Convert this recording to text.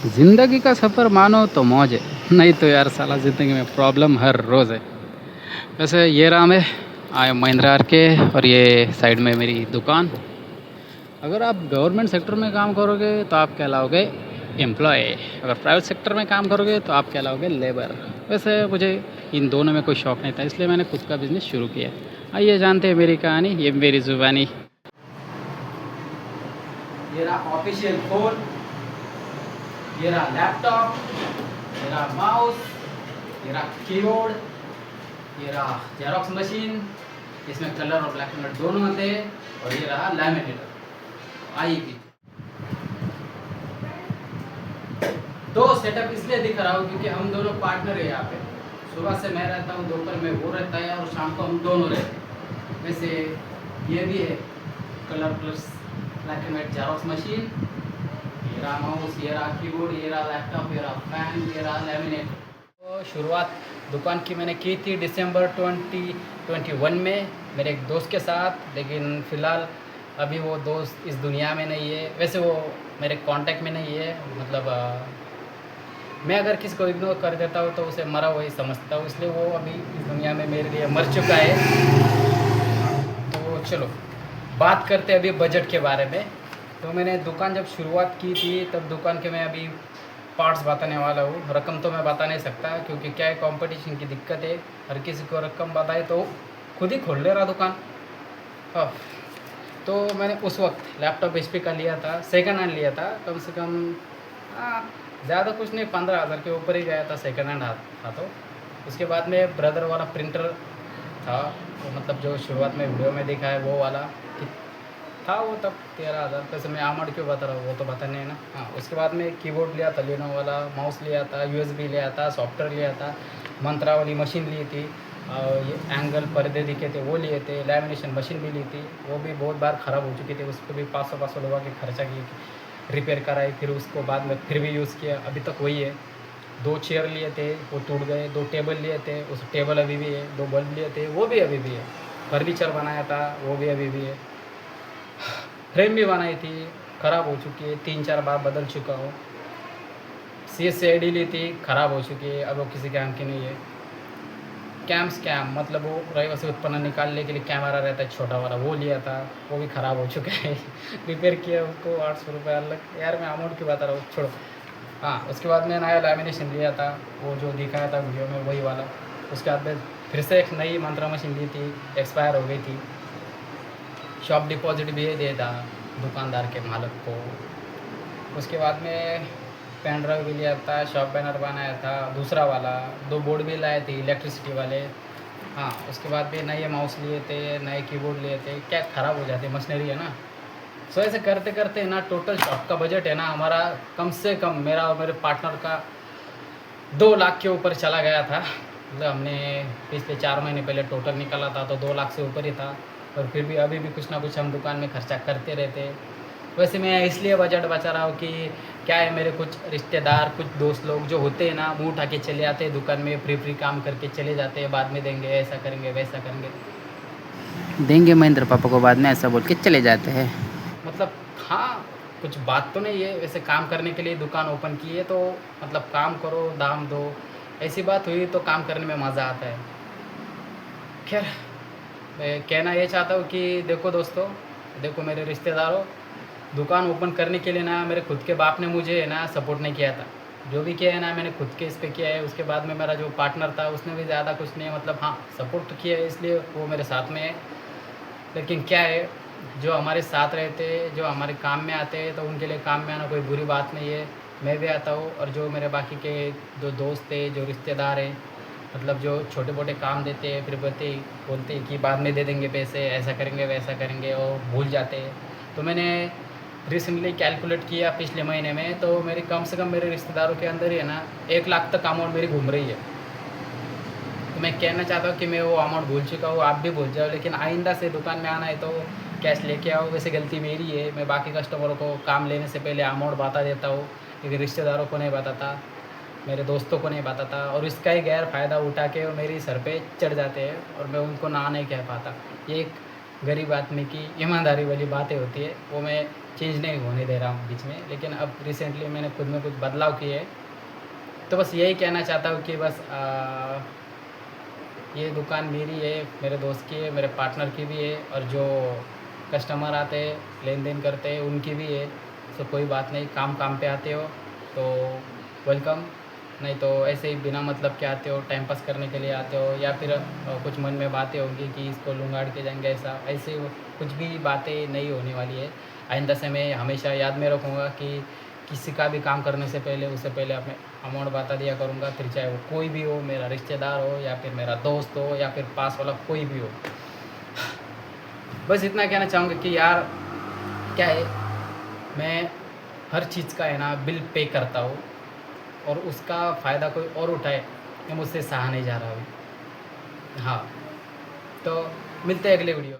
ज़िंदगी का सफ़र मानो तो मौज है, नहीं तो यार साला ज़िंदगी में प्रॉब्लम हर रोज़ है। वैसे ये रहा मैं आया महिंद्रा आर के, और ये साइड में मेरी दुकान। अगर आप गवर्नमेंट सेक्टर में काम करोगे तो आप कहलाओगे एम्प्लॉय, अगर प्राइवेट सेक्टर में काम करोगे तो आप कहलाओगे लेबर। वैसे मुझे इन दोनों में कोई शौक़ नहीं था, इसलिए मैंने खुद का बिज़नेस शुरू किया। आइए जानते हैं मेरी कहानी, ये मेरी ज़ुबानी। ये रहा ऑफिशियल फ़ोन, ये रहा लैपटॉप, ये रहा माउस, ये रहा कीबोर्ड, ये रहा जेरोक्स मशीन, इसमें कलर और ब्लैक एंड व्हाइट दोनों होते हैं, और ये रहा लैमिनेटर। आई की दो सेटअप इसलिए दिख रहा हूँ क्योंकि हम दोनों पार्टनर है यहाँ पे। सुबह से मैं रहता हूँ, दोपहर में वो रहता है, और शाम को हम दोनों रहते हैं। वैसे ये भी है colour plus black and white xerox machine, ये रहा माउस, ये रहा कीबोर्ड, ये रहा लैपटॉप, ये रहा फैन, ये रहा लैमिनेटर। तो शुरुआत दुकान की मैंने की थी दिसंबर 2021 में मेरे एक दोस्त के साथ, लेकिन फ़िलहाल अभी वो दोस्त इस दुनिया में नहीं है। वैसे वो मेरे कांटेक्ट में नहीं है, मतलब मैं अगर किसी को इग्नोर कर देता हूँ तो उसे मरा हुआ ही समझता हूँ, इसलिए वो अभी इस दुनिया में मेरे लिए मर चुका है। तो चलो बात करते हैं अभी बजट के बारे में। तो मैंने दुकान जब शुरुआत की थी तब दुकान के मैं अभी पार्ट्स बताने वाला हूँ। रकम तो मैं बता नहीं सकता क्योंकि क्या है, कंपटीशन की दिक्कत है। हर किसी को रकम बताए तो खुद ही खोल ले रहा दुकान। हाँ, तो मैंने उस वक्त लैपटॉप HP का लिया था, सेकंड हैंड लिया था, कम से कम ज़्यादा कुछ नहीं, 15,000 के ऊपर ही गया था सेकंड हैंड था। तो उसके बाद में ब्रदर वाला प्रिंटर था, तो मतलब जो शुरुआत में वीडियो में देखा है वो वाला था, वो तब 13,000। वैसे मैं अमाउंट क्यों बता रहा हूँ, वो तो बताने है ना। हाँ, उसके बाद में कीबोर्ड लिया था Lenovo वाला, माउस लिया था, USB लिया था, सॉफ्टवेयर लिया था, मंत्रा वाली मशीन ली थी, और ये एंगल पर्दे दिखे थे वो लिए थे, लैमिनेशन मशीन भी ली थी, वो भी बहुत बार ख़राब हो चुकी थी, उसको भी 500 लगा के खर्चा किए, रिपेयर कराई, फिर उसको बाद में फिर भी यूज़ किया, अभी तक वही है। 2 चेयर लिए थे वो टूट गए, 2 टेबल लिए थे, उस टेबल अभी भी है, 2 बल्ब लिए थे वो भी अभी भी है, फर्नीचर बनाया था वो भी अभी भी है, फ्रेम भी बनाई थी, ख़राब हो चुकी है, 3-4 बार बदल चुका हूँ। CSCID ली थी, ख़राब हो चुकी है, अब वो किसी काम की नहीं है। स्कैम मतलब वो रहिवासी उत्पन्न निकालने के लिए कैमरा रहता है छोटा वाला, वो लिया था, वो भी ख़राब हो चुका है। रिपेयर किया उसको 800 रुपये अलग। यार मैं अमाउंट की बता रहा हूँ, छोड़ो। हाँ, उसके बाद मैं नया लैमिनेशन लिया था, वो जो दिखाया था वीडियो में वही वाला। उसके बाद में फिर से एक नई मंत्रा मशीन ली थी, एक्सपायर हो गई थी। शॉप डिपॉजिट भी दिया था दुकानदार के मालिक को। उसके बाद में पेन ड्राइव भी लिया था, शॉप बैनर बनाया था दूसरा वाला, 2 बोर्ड भी लाए थे इलेक्ट्रिसिटी वाले। हाँ, उसके बाद भी नए माउस लिए थे, नए कीबोर्ड लिए थे, क्या ख़राब हो जाते, मशीनरी है ना। सो ऐसे करते करते ना टोटल शॉप का बजट है ना हमारा, कम से कम मेरा और मेरे पार्टनर का 2 लाख के ऊपर चला गया था। मतलब हमने पिछले 4 महीने पहले टोटल निकाला था तो 2 लाख से ऊपर ही था, और फिर भी अभी भी कुछ ना कुछ हम दुकान में खर्चा करते रहते हैं। वैसे मैं इसलिए बजट बचा रहा हूँ कि क्या है, मेरे कुछ रिश्तेदार, कुछ दोस्त लोग जो होते हैं ना, मुँह उठा के चले आते हैं दुकान में, फ्री काम करके चले जाते हैं, बाद में देंगे, ऐसा करेंगे वैसा करेंगे, देंगे महेंद्र पापा को बाद में, ऐसा बोल के चले जाते हैं। मतलब हाँ, कुछ बात तो नहीं है, वैसे काम करने के लिए दुकान ओपन की है तो मतलब काम करो, दाम दो, ऐसी बात हुई तो काम करने में मज़ा आता है। खैर, मैं कहना ये चाहता हूँ कि देखो दोस्तों, देखो मेरे रिश्तेदारों, दुकान ओपन करने के लिए ना मेरे खुद के बाप ने मुझे है ना सपोर्ट नहीं किया था। जो भी किया है ना मैंने खुद के इस पे किया है। उसके बाद में मेरा जो पार्टनर था उसने भी ज़्यादा कुछ नहीं, मतलब हाँ सपोर्ट तो किया है, इसलिए वो मेरे साथ में है। लेकिन क्या है, जो हमारे साथ रहते हैं, जो हमारे काम में आते हैं, तो उनके लिए काम में आना कोई बुरी बात नहीं है। मैं भी आता हूँ, और जो मेरे बाकी के जो दोस्त हैं, जो रिश्तेदार हैं, मतलब जो छोटे मोटे काम देते हैं, फिर बोलते हैं कि बाद में दे देंगे पैसे, ऐसा करेंगे वैसा करेंगे, और भूल जाते हैं। तो मैंने रिसेंटली कैलकुलेट किया पिछले महीने में, तो मेरी कम से कम मेरे रिश्तेदारों के अंदर ही है ना 1 लाख तक अमाउंट मेरी घूम रही है। तो मैं कहना चाहता हूँ कि मैं वो अमाउंट भूल चुका हूँ, आप भी भूल जाओ, लेकिन आइंदा से दुकान में आना है तो कैश लेके आओ। वैसे गलती मेरी है, मैं बाकी कस्टमरों को काम लेने से पहले अमाउंट बता देता हूँ, लेकिन रिश्तेदारों को नहीं बताता, मेरे दोस्तों को नहीं बताता, और इसका ही गैर फ़ायदा उठा के वो मेरी सर पे चढ़ जाते हैं, और मैं उनको ना नहीं कह पाता। ये एक गरीब आदमी की ईमानदारी वाली बातें होती है, वो मैं चेंज नहीं होने दे रहा हूँ बीच में। लेकिन अब रिसेंटली मैंने खुद में कुछ बदलाव किए हैं, तो बस यही कहना चाहता हूँ कि बस ये दुकान मेरी है, मेरे दोस्त की है, मेरे पार्टनर की भी है, और जो कस्टमर आते हैं लेन देन करते हैं उनकी भी है। सो कोई बात नहीं, काम काम पे आते हो तो वेलकम, नहीं तो ऐसे ही बिना मतलब के आते हो, टाइम पास करने के लिए आते हो, या फिर कुछ मन में बातें होंगी कि इसको लुंगाड़ के जाएंगे, ऐसे कुछ भी बातें नहीं होने वाली है। आइंदा से मैं हमेशा याद में रखूँगा कि किसी का भी काम करने से पहले उससे पहले अपने अमाउंट बता दिया करूँगा, फिर चाहे वो कोई भी हो, मेरा रिश्तेदार हो या फिर मेरा दोस्त हो या फिर पास वाला कोई भी हो। बस इतना कहना चाहूँगा कि यार क्या है, मैं हर चीज़ का है ना बिल पे करता हूँ, और उसका फ़ायदा कोई और उठाए मैं मुझसे सहा नहीं जा रहा अभी। हाँ, तो मिलते हैं अगले वीडियो।